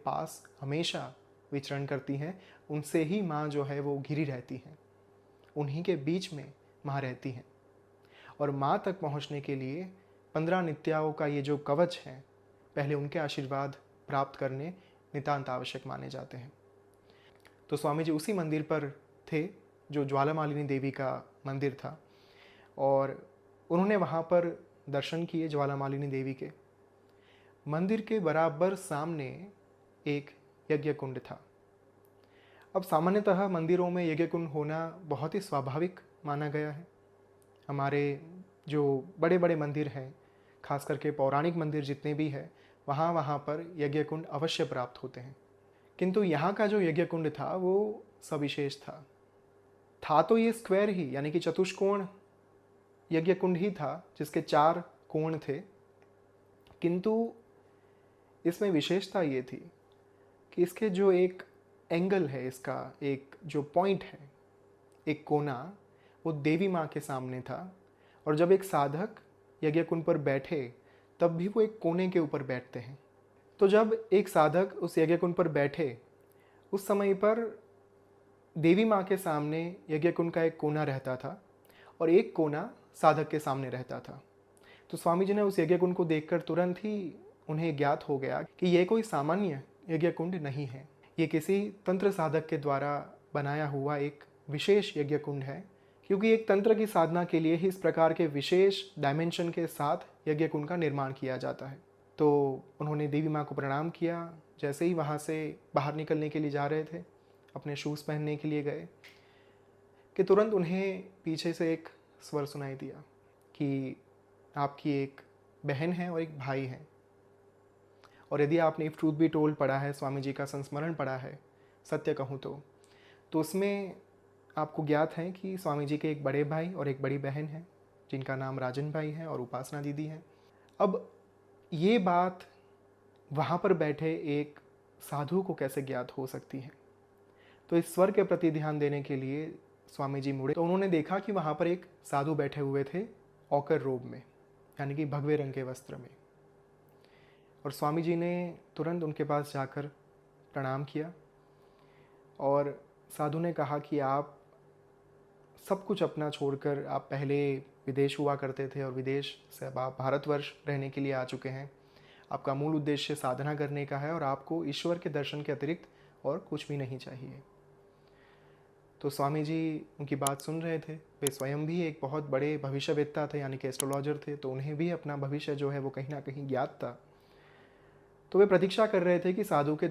पास हमेशा विचरण करती हैं, उनसे ही माँ जो है वो घिरी रहती हैं, उन्हीं के बीच में माँ रहती हैं। और माँ तक पहुँचने के लिए 15 नित्याओं का ये जो कवच है, पहले उनके आशीर्वाद प्राप्त करने नितांत आवश्यक माने जाते हैं। तो स्वामी जी उसी मंदिर पर थे जो ज्वालामालिनी देवी का मंदिर था, और उन्होंने वहाँ पर दर्शन किए ज्वालामालिनी देवी के। मंदिर के बराबर सामने एक यज्ञ कुंड था। अब सामान्यतः मंदिरों में यज्ञ कुंड होना बहुत ही स्वाभाविक माना गया है। हमारे जो बड़े बड़े मंदिर हैं, खास करके पौराणिक मंदिर जितने भी हैं, वहाँ पर यज्ञ कुंड अवश्य प्राप्त होते हैं। किंतु यहाँ का जो यज्ञ कुंड था वो सविशेष था तो ये स्क्वायर ही, यानी कि चतुष्कोण यज्ञ कुंड ही था जिसके 4 कोण थे। किंतु इसमें विशेषता ये थी कि इसके जो एक एंगल है, इसका एक जो पॉइंट है, एक कोना, वो देवी माँ के सामने था। और जब एक साधक यज्ञ कुंड पर बैठे तब भी वो एक कोने के ऊपर बैठते हैं। तो जब एक साधक उस यज्ञ कुंड पर बैठे, उस समय पर देवी माँ के सामने यज्ञ कुंड का एक कोना रहता था और एक कोना साधक के सामने रहता था। तो स्वामी जी ने उस यज्ञ कुंड को देखकर तुरंत ही उन्हें ज्ञात हो गया कि यह कोई सामान्य यज्ञ कुंड नहीं है, ये किसी तंत्र साधक के द्वारा बनाया हुआ एक विशेष यज्ञ कुंड है, क्योंकि एक तंत्र की साधना के लिए ही इस प्रकार के विशेष डायमेंशन के साथ यज्ञ कुंड का निर्माण किया जाता है। तो उन्होंने देवी माँ को प्रणाम किया। जैसे ही वहाँ से बाहर निकलने के लिए जा रहे थे, अपने शूज़ पहनने के लिए गए, कि तुरंत उन्हें पीछे से एक स्वर सुनाई दिया कि आपकी एक बहन है और एक भाई है। और यदि आपने इफ ट्रूथ बी टोल्ड पढ़ा है, स्वामी जी का संस्मरण पढ़ा है, सत्य कहूँ तो उसमें आपको ज्ञात है कि स्वामी जी के एक बड़े भाई और एक बड़ी बहन है, जिनका नाम राजन भाई है और उपासना दीदी है। अब ये बात वहाँ पर बैठे एक साधु को कैसे ज्ञात हो सकती है? तो इस स्वर के प्रति ध्यान देने के लिए स्वामी जी मुड़े तो उन्होंने देखा कि वहाँ पर एक साधु बैठे हुए थे ऑकर रोब में, यानी कि भगवे रंग के वस्त्र में। और स्वामी जी ने तुरंत उनके पास जाकर प्रणाम किया और साधु ने कहा कि आप सब कुछ अपना छोड़कर, आप पहले विदेश हुआ करते थे और विदेश से अब आप भारतवर्ष रहने के लिए आ चुके हैं। आपका मूल उद्देश्य साधना करने का है और आपको ईश्वर के दर्शन के अतिरिक्त और कुछ भी नहीं चाहिए। तो स्वामी जी उनकी बात सुन रहे थे। वे स्वयं भी एक बहुत बड़े भविष्यवेत्ता थे, यानी कि एस्ट्रोलॉजर थे, तो उन्हें भी अपना भविष्य जो है वो कहीं ना कहीं ज्ञात था। तो वे प्रतीक्षा कर रहे थे कि साधु के